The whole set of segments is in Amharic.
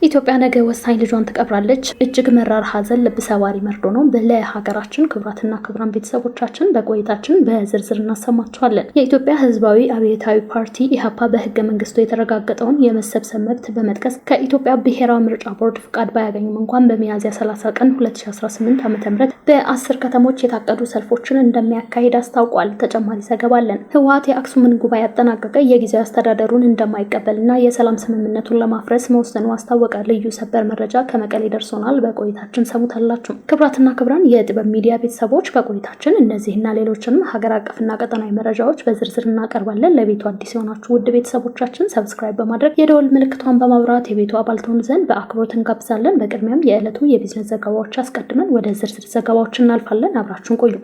ኢትዮጵያ ነገ ወሳኝ ልጇን ትቀብራለች። እጅግ መራር ሐዘን ልብ ሰባሪ መርዶ ነው። ለሀገራችን ክቡራትና ክቡራን ቤተሰቦቻችን በቆይታችን በዝርዝር እናሰማችኋለን። የኢትዮጵያ ሕዝባዊ አብዮታዊ ፓርቲ ኢህአፓ በህገ መንግስቱ የተረጋገጠውን የመሰብሰብ መብት በመጥቀስ ከኢትዮጵያ ብሔራዊ ምርጫ ቦርድ ፍቃድ ባያገኝም እንኳን በሚያዝያ 30 ቀን 2018 ዓ.ም በ10 ከተሞች የታቀዱ ሰልፎችን እንደሚያካሂድ አስታውቋል። ተጨማሪ ዘገባ አለን። ህወሓት የአክሱምን ጉባኤ ያጠናቀቀ የጊዜያዊ አስተዳደሩን እንደማይቀበልና የሰላም ስምምነቱን ለማፍረስ መወሰኑ አስታወቀ። ልዩ ሰበር መረጃ ከመቀሌ ደርሶናል። በቆይታችን ሰሙታላችሁ። ክቡራትና ክቡራን የጥበብ ሚዲያ ቤተሰቦች በቆይታችን እነዚህና ሌሎችንም ሀገር አቀፍና ቀጠናዊ መረጃዎች በዝርዝር እናቀርባለን። ለቤቱ አዲስ የሆናችሁ ውድ ቤተሰቦቻችን ሰብስክራይብ በማድረግ የደወል ምልክቷን በማብራት የቤቱ አባል ትሆኑ ዘንድ በአክብሮት እንጋብዛለን። በቅድሚያም የዕለቱ የቢዝነስ ዘገባዎች አስቀድመን ወደ ዝርዝር ዘገባዎች እናልፋለን። አብራችሁን ቆዩ።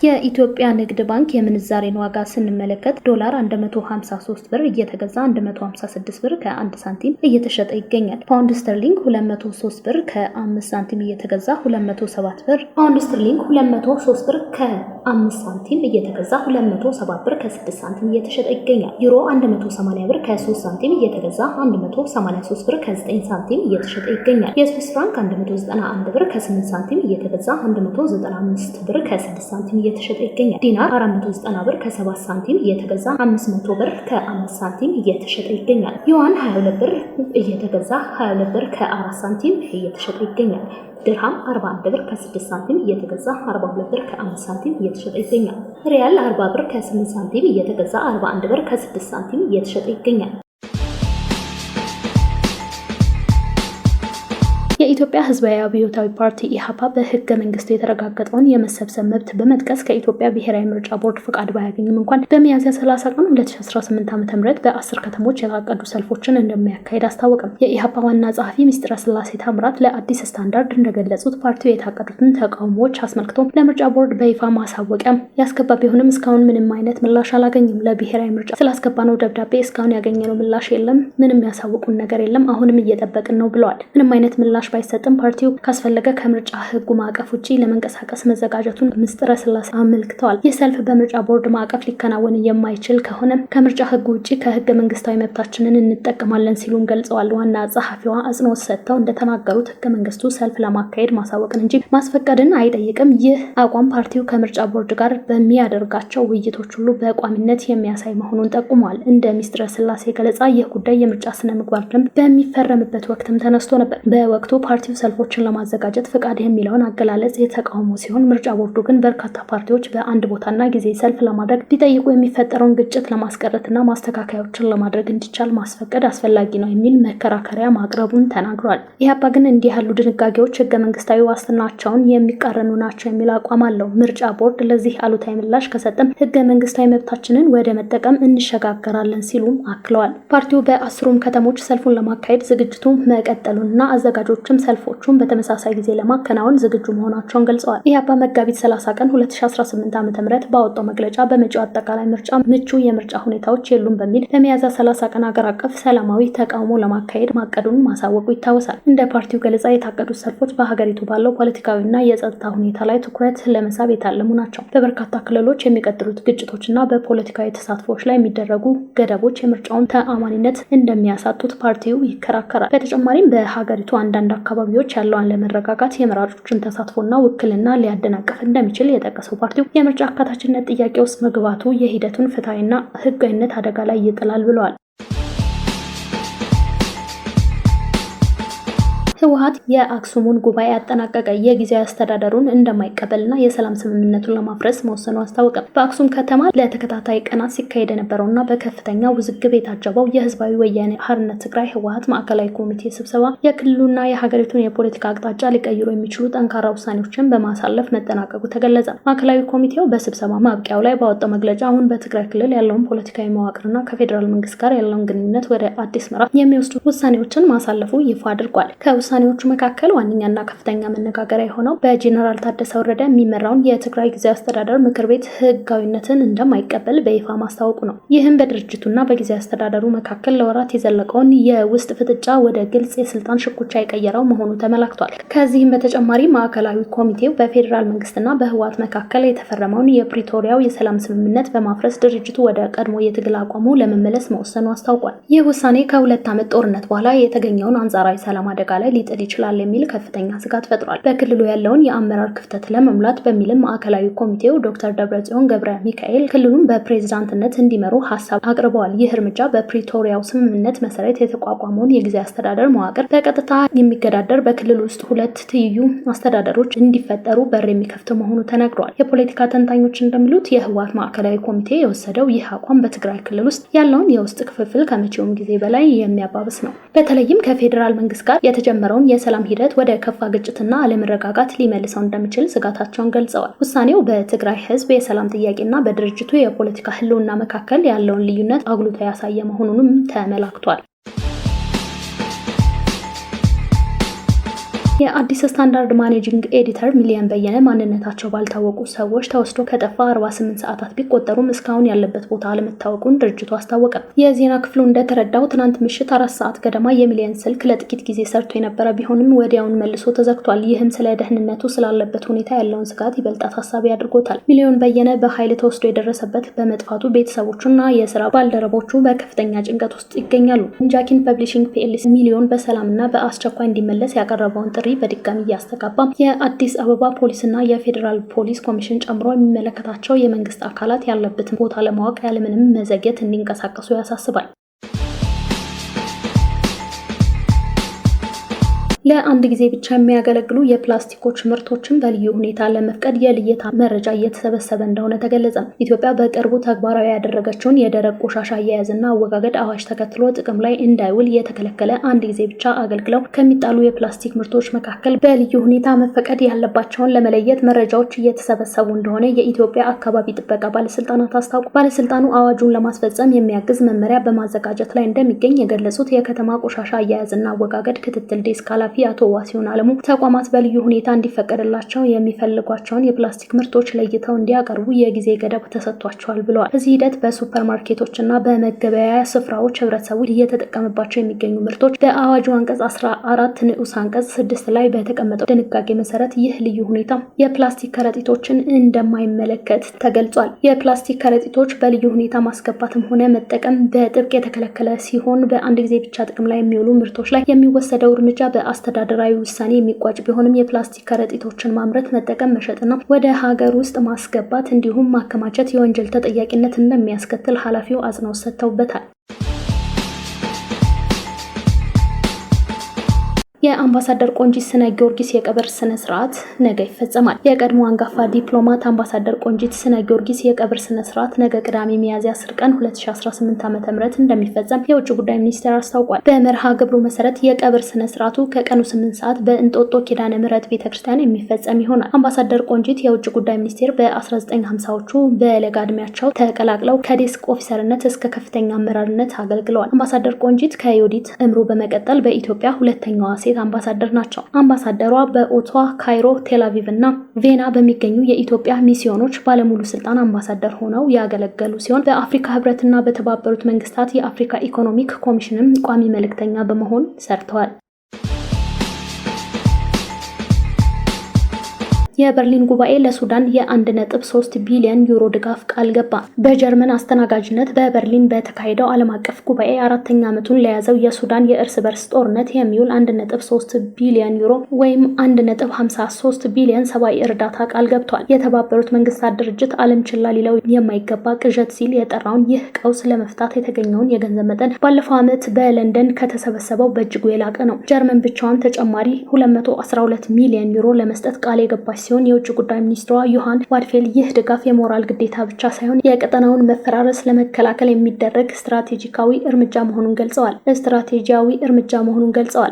የኢትዮጵያ ንግድ ባንክ የምንዛሬን ዋጋ ስንመለከት ዶላር 153 ብር እየተገዛ 156 ብር ከ1 ሳንቲም እየተሸጠ ይገኛል። ፓውንድ ስተርሊንግ 203 ብር ከ5 ሳንቲም እየተገዛ 207 ብር፣ ፓውንድ ስተርሊንግ 203 ብር ከ5 ሳንቲም እየተገዛ 207 ብር ከ6 ሳንቲም እየተሸጠ ይገኛል። ዩሮ 180 ብር ከ3 ሳንቲም እየተገዛ 183 ብር ከ9 ሳንቲም እየተሸጠ ይገኛል። የስዊስ ፍራንክ 191 ብር ከ8 ሳንቲም እየተገዛ 195 ብር ከ6 ሳንቲም እየተሸጠ ይገኛል። ዲናር 490 ብር ከ7 ሳንቲም እየተገዛ 500 ብር ከ5 ሳንቲም እየተሸጠ ይገኛል። ዩዋን 22 ብር እየተገዛ 22 ብር ከ4 ሳንቲም እየተሸጠ ይገኛል። ድርሃም 41 ብር ከ6 ሳንቲም እየተገዛ 42 ብር ከ5 ሳንቲም እየተሸጠ ይገኛል። ሪያል 40 ብር ከ8 ሳንቲም እየተገዛ 41 ብር ከ6 ሳንቲም እየተሸጠ ይገኛል። የኢትዮጵያ ሕዝባዊ አብዮታዊ ፓርቲ ኢህአፓ በህገ መንግስቱ የተረጋገጠውን የመሰብሰብ መብት በመጥቀስ ከኢትዮጵያ ብሔራዊ ምርጫ ቦርድ ፍቃድ ባያገኝም እንኳን በሚያዝያ 30 ቀን 2018 ዓ.ም በ10 ከተሞች የታቀዱ ሰልፎችን እንደሚያካሂድ አስታወቀም። የኢህአፓ ዋና ጸሐፊ ሚስጥረ ስላሴ ታምራት ለአዲስ ስታንዳርድ እንደገለጹት ፓርቲው የታቀዱትን ተቃውሞዎች አስመልክቶ ለምርጫ ቦርድ በይፋ ማሳወቂያ ያስገባ ቢሆንም እስካሁን ምንም አይነት ምላሽ አላገኝም። ለብሔራዊ ምርጫ ስላስገባነው ደብዳቤ እስካሁን ያገኘነው ምላሽ የለም፣ ምንም ያሳውቁን ነገር የለም፣ አሁንም እየጠበቅን ነው ብለዋል። ምንም አይነት ምላሽ ባይሰጥም ፓርቲው ካስፈለገ ከምርጫ ህጉ ማዕቀፍ ውጪ ለመንቀሳቀስ መዘጋጀቱን ሚስጥረ ስላሴ አመልክተዋል። ይህ ሰልፍ በምርጫ ቦርድ ማዕቀፍ ሊከናወን የማይችል ከሆነ ከምርጫ ህጉ ውጪ ከህገ መንግስታዊ መብታችንን እንጠቀማለን ሲሉም ገልጸዋል። ዋና ጸሐፊዋ አጽንኦት ሰጥተው እንደተናገሩት ህገ መንግስቱ ሰልፍ ለማካሄድ ማሳወቅን እንጂ ማስፈቀድን አይጠይቅም። ይህ አቋም ፓርቲው ከምርጫ ቦርድ ጋር በሚያደርጋቸው ውይይቶች ሁሉ በቋሚነት የሚያሳይ መሆኑን ጠቁመዋል። እንደ ሚስጥረ ስላሴ ገለጻ ይህ ጉዳይ የምርጫ ስነ ምግባር ደንብ በሚፈረምበት ወቅትም ተነስቶ ነበር። በወቅቱ ፓርቲው ሰልፎችን ለማዘጋጀት ፍቃድ የሚለውን አገላለጽ የተቃውሞ ሲሆን ምርጫ ቦርዱ ግን በርካታ ፓርቲዎች በአንድ ቦታና ጊዜ ሰልፍ ለማድረግ ቢጠይቁ የሚፈጠረውን ግጭት ለማስቀረትና ማስተካከያዎችን ለማድረግ እንዲቻል ማስፈቀድ አስፈላጊ ነው የሚል መከራከሪያ ማቅረቡን ተናግሯል። ኢህአፓ ግን እንዲህ ያሉ ድንጋጌዎች ህገ መንግስታዊ ዋስትናቸውን የሚቃረኑ ናቸው የሚል አቋም አለው። ምርጫ ቦርድ ለዚህ አሉታዊ ምላሽ ከሰጠም ህገ መንግስታዊ መብታችንን ወደ መጠቀም እንሸጋገራለን ሲሉም አክለዋል። ፓርቲው በ10ሩም ከተሞች ሰልፉን ለማካሄድ ዝግጅቱ መቀጠሉንና አዘጋጆች ሰልፎቹን በተመሳሳይ ጊዜ ለማከናወን ዝግጁ መሆናቸውን ገልጸዋል። ኢህአፓ መጋቢት 30 ቀን 2018 ዓ.ም ባወጣው መግለጫ በመጪው አጠቃላይ ምርጫ ምቹ የምርጫ ሁኔታዎች የሉም በሚል በሚያዝያ 30 ቀን ሀገር አቀፍ ሰላማዊ ተቃውሞ ለማካሄድ ማቀዱን ማሳወቁ ይታወሳል። እንደ ፓርቲው ገለጻ የታቀዱት ሰልፎች በሀገሪቱ ባለው ፖለቲካዊና የጸጥታ ሁኔታ ላይ ትኩረት ለመሳብ የታለሙ ናቸው። በበርካታ ክልሎች የሚቀጥሉት ግጭቶችና በፖለቲካዊ ተሳትፎች ላይ የሚደረጉ ገደቦች የምርጫውን ተአማኒነት እንደሚያሳጡት ፓርቲው ይከራከራል። በተጨማሪም በሀገሪቱ አንዳንድ አካባቢዎች ያለው አለመረጋጋት የመራጮችን ተሳትፎና ውክልና ሊያደናቅፍ እንደሚችል የጠቀሰው ፓርቲው የምርጫ አካታችነት ጥያቄ ውስጥ መግባቱ የሂደቱን ፍትሐዊና ህጋዊነት አደጋ ላይ ይጥላል ብለዋል። ህወሓት የአክሱሙን ጉባኤ ያጠናቀቀ የጊዜያዊ አስተዳደሩን እንደማይቀበልና የሰላም ስምምነቱን ለማፍረስ መወሰኑ አስታወቀ። በአክሱም ከተማ ለተከታታይ ቀናት ሲካሄድ የነበረውና በከፍተኛ ውዝግብ የታጀበው የህዝባዊ ወያኔ ሓርነት ትግራይ ህወሓት ማዕከላዊ ኮሚቴ ስብሰባ የክልሉና የሀገሪቱን የፖለቲካ አቅጣጫ ሊቀይሩ የሚችሉ ጠንካራ ውሳኔዎችን በማሳለፍ መጠናቀቁ ተገለጸ። ማዕከላዊ ኮሚቴው በስብሰባ ማብቂያው ላይ ባወጣው መግለጫ አሁን በትግራይ ክልል ያለውን ፖለቲካዊ መዋቅርና ከፌዴራል መንግስት ጋር ያለውን ግንኙነት ወደ አዲስ ምዕራፍ የሚወስዱ ውሳኔዎችን ማሳለፉ ይፋ አድርጓል። ከውሳኔዎቹ መካከል ዋነኛና ከፍተኛ መነጋገሪያ የሆነው በጄኔራል ታደሰ ወረደ የሚመራውን የትግራይ ጊዜያዊ አስተዳደር ምክር ቤት ህጋዊነትን እንደማይቀበል በይፋ ማስታወቁ ነው። ይህም በድርጅቱና በጊዜያዊ አስተዳደሩ መካከል ለወራት የዘለቀውን የውስጥ ፍጥጫ ወደ ግልጽ የስልጣን ሽኩቻ የቀየረው መሆኑ ተመላክቷል። ከዚህም በተጨማሪ ማዕከላዊ ኮሚቴው በፌዴራል መንግስትና በህወሓት መካከል የተፈረመውን የፕሪቶሪያው የሰላም ስምምነት በማፍረስ ድርጅቱ ወደ ቀድሞ የትግል አቋሙ ለመመለስ መወሰኑ አስታውቋል። ይህ ውሳኔ ከ2 ዓመት ጦርነት በኋላ የተገኘውን አንጻራዊ ሰላም አደጋ ላይ ሊጥል ይችላል የሚል ከፍተኛ ስጋት ፈጥሯል። በክልሉ ያለውን የአመራር ክፍተት ለመሙላት በሚልም ማዕከላዊ ኮሚቴው ዶክተር ደብረጽዮን ገብረ ሚካኤል ክልሉን በፕሬዝዳንትነት እንዲመሩ ሀሳብ አቅርበዋል። ይህ እርምጃ በፕሪቶሪያው ስምምነት መሰረት የተቋቋመውን የጊዜያዊ አስተዳደር መዋቅር በቀጥታ የሚገዳደር በክልል ውስጥ 2 ትይዩ አስተዳደሮች እንዲፈጠሩ በር የሚከፍት መሆኑ ተነግሯል። የፖለቲካ ተንታኞች እንደሚሉት የህወሓት ማዕከላዊ ኮሚቴ የወሰደው ይህ አቋም በትግራይ ክልል ውስጥ ያለውን የውስጥ ክፍፍል ከመቼውም ጊዜ በላይ የሚያባብስ ነው። በተለይም ከፌዴራል መንግስት ጋር የተጀመረውን የሰላም ሂደት ወደ ከፋ ግጭትና አለመረጋጋት ሊመልሰው እንደሚችል ስጋታቸውን ገልጸዋል። ውሳኔው በትግራይ ህዝብ የሰላም ጥያቄና በድርጅቱ የፖለቲካ ህልውና መካከል ያለውን ልዩነት አጉልቶ ያሳየ መሆኑንም ተመላክቷል። የአዲስ ስታንዳርድ ማኔጂንግ ኤዲተር ሚሊየን በየነ ማንነታቸው ባልታወቁ ሰዎች ተወስዶ ከጠፋ 48 ሰዓታት ቢቆጠሩም እስካሁን ያለበት ቦታ አለመታወቁን ድርጅቱ አስታወቀ። የዜና ክፍሉ እንደተረዳው ትናንት ምሽት 4 ሰዓት ገደማ የሚሊየን ስልክ ለጥቂት ጊዜ ሰርቶ የነበረ ቢሆንም ወዲያውን መልሶ ተዘግቷል። ይህም ስለ ደህንነቱ ስላለበት ሁኔታ ያለውን ስጋት ይበልጥ አሳሳቢ አድርጎታል። ሚሊዮን በየነ በኃይል ተወስዶ የደረሰበት በመጥፋቱ ቤተሰቦቹና የስራ ባልደረቦቹ በከፍተኛ ጭንቀት ውስጥ ይገኛሉ። ጃኪን ፐብሊሽንግ ፒኤልሲ ሚሊዮን በሰላምና በአስቸኳይ እንዲመለስ ያቀረበውን ጥሪ በድጋሚ እያስተጋባ የአዲስ አበባ ፖሊስና የፌዴራል ፖሊስ ኮሚሽን ጨምሮ የሚመለከታቸው የመንግስት አካላት ያለበትን ቦታ ለማወቅ ያለምንም መዘግየት እንዲንቀሳቀሱ ያሳስባል። ለአንድ ጊዜ ብቻ የሚያገለግሉ የፕላስቲኮች ምርቶችን በልዩ ሁኔታ ለመፍቀድ የልየታ መረጃ እየተሰበሰበ እንደሆነ ተገለጸ። ኢትዮጵያ በቅርቡ ተግባራዊ ያደረገችውን የደረቅ ቆሻሻ አያያዝና አወጋገድ አዋጅ ተከትሎ ጥቅም ላይ እንዳይውል የተከለከለ አንድ ጊዜ ብቻ አገልግለው ከሚጣሉ የፕላስቲክ ምርቶች መካከል በልዩ ሁኔታ መፈቀድ ያለባቸውን ለመለየት መረጃዎች እየተሰበሰቡ እንደሆነ የኢትዮጵያ አካባቢ ጥበቃ ባለስልጣናት አስታውቁ። ባለስልጣኑ አዋጁን ለማስፈጸም የሚያግዝ መመሪያ በማዘጋጀት ላይ እንደሚገኝ የገለጹት የከተማ ቆሻሻ አያያዝና አወጋገድ ክትትል ዴስክ ኃላፊ አቶ ዋሲሁን አለሙ ተቋማት በልዩ ሁኔታ እንዲፈቀድላቸው የሚፈልጓቸውን የፕላስቲክ ምርቶች ለይተው እንዲያቀርቡ የጊዜ ገደብ ተሰጥቷቸዋል ብለዋል። በዚህ ሂደት በሱፐርማርኬቶችና በመገበያያ ስፍራዎች ህብረተሰቡ እየተጠቀመባቸው የሚገኙ ምርቶች በአዋጁ አንቀጽ 14 ንዑስ አንቀጽ 6 ላይ በተቀመጠው ድንጋጌ መሰረት ይህ ልዩ ሁኔታ የፕላስቲክ ከረጢቶችን እንደማይመለከት ተገልጿል። የፕላስቲክ ከረጢቶች በልዩ ሁኔታ ማስገባትም ሆነ መጠቀም በጥብቅ የተከለከለ ሲሆን በአንድ ጊዜ ብቻ ጥቅም ላይ የሚውሉ ምርቶች ላይ የሚወሰደው እርምጃ በአስተዳደራዊ ውሳኔ የሚቋጭ ቢሆንም የፕላስቲክ ከረጢቶችን ማምረት፣ መጠቀም፣ መሸጥና ወደ ሀገር ውስጥ ማስገባት እንዲሁም ማከማቸት የወንጀል ተጠያቂነት እንደሚያስከትል ኃላፊው አጽንኦት ሰጥተውበታል። የአምባሳደር ቆንጂት ስነ ጊዮርጊስ የቀብር ስነ ስርዓት ነገ ይፈጸማል። የቀድሞ አንጋፋ ዲፕሎማት አምባሳደር ቆንጂት ስነ ጊዮርጊስ የቀብር ስነ ስርዓት ነገ ቅዳሜ ሚያዝያ 10 ቀን 2018 ዓ.ም እንደሚፈጸም የውጭ ጉዳይ ሚኒስቴር አስታውቋል። በመርሃ ግብሩ መሰረት የቀብር ስነ ስርዓቱ ከቀኑ 8 ሰዓት በእንጦጦ ኪዳነ ምህረት ቤተክርስቲያን የሚፈጸም ይሆናል። አምባሳደር ቆንጂት የውጭ ጉዳይ ሚኒስቴር በ1950ዎቹ በለጋ ዕድሜያቸው ተቀላቅለው ከዴስክ ኦፊሰርነት እስከ ከፍተኛ አመራርነት አገልግለዋል። አምባሳደር ቆንጂት ከዮዲት እምሩ በመቀጠል በኢትዮጵያ ሁለተኛዋ ሴት አምባሳደር ናቸው። አምባሳደሯ በኦታዋ፣ ካይሮ፣ ቴልአቪቭ እና ቬና በሚገኙ የኢትዮጵያ ሚስዮኖች ባለሙሉ ስልጣን አምባሳደር ሆነው ያገለገሉ ሲሆን በአፍሪካ ህብረትና በተባበሩት መንግስታት የአፍሪካ ኢኮኖሚክ ኮሚሽንም ቋሚ መልእክተኛ በመሆን ሰርተዋል። የበርሊን ጉባኤ ለሱዳን የ1.3 ቢሊዮን ዩሮ ድጋፍ ቃል ገባ። በጀርመን አስተናጋጅነት በበርሊን በተካሄደው ዓለም አቀፍ ጉባኤ 4ኛ ዓመቱን ለያዘው የሱዳን የእርስ በርስ ጦርነት የሚውል 1.3 ቢሊዮን ዩሮ ወይም 1.53 ቢሊዮን ሰብአዊ እርዳታ ቃል ገብቷል። የተባበሩት መንግስታት ድርጅት ዓለም ችላ ሊለው የማይገባ ቅዠት ሲል የጠራውን ይህ ቀውስ ለመፍታት የተገኘውን የገንዘብ መጠን ባለፈው ዓመት በለንደን ከተሰበሰበው በእጅጉ የላቀ ነው። ጀርመን ብቻዋን ተጨማሪ 212 ሚሊዮን ዩሮ ለመስጠት ቃል የገባች ሲሆን የውጭ ጉዳይ ሚኒስትሯ ዮሐን ዋድፌል ይህ ድጋፍ የሞራል ግዴታ ብቻ ሳይሆን የቀጠናውን መፈራረስ ለመከላከል የሚደረግ ስትራቴጂካዊ እርምጃ መሆኑን ገልጸዋል።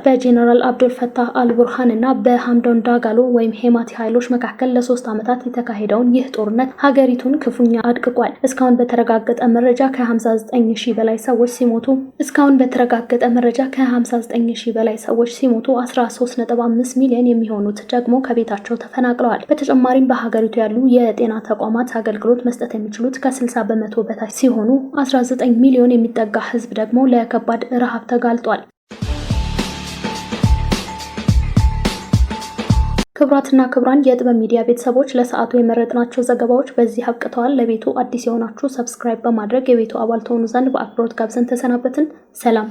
በጄኔራል አብዱል ፈታህ አልቡርሃን እና በሐምዶን ዳጋሎ ወይም ሄማቲ ኃይሎች መካከል ለ3 ዓመታት የተካሄደውን ይህ ጦርነት ሀገሪቱን ክፉኛ አድቅቋል። እስካሁን በተረጋገጠ መረጃ ከ59,000 በላይ ሰዎች ሲሞቱ 13.5 ሚሊዮን የሚሆኑት ደግሞ ከቤታቸው ተፈናቅለዋል። በተጨማሪም በሀገሪቱ ያሉ የጤና ተቋማት አገልግሎት መስጠት የሚችሉት ከ60 በመቶ በታች ሲሆኑ 19 ሚሊዮን የሚጠጋ ሕዝብ ደግሞ ለከባድ ረሃብ ተጋልጧል። ክቡራትና ክቡራን የጥበብ ሚዲያ ቤተሰቦች ለሰዓቱ የመረጥናቸው ዘገባዎች በዚህ አብቅተዋል። ለቤቱ አዲስ የሆናችሁ ሰብስክራይብ በማድረግ የቤቱ አባል ትሆኑ ዘንድ በአክብሮት ጋብዘን ተሰናበትን። ሰላም።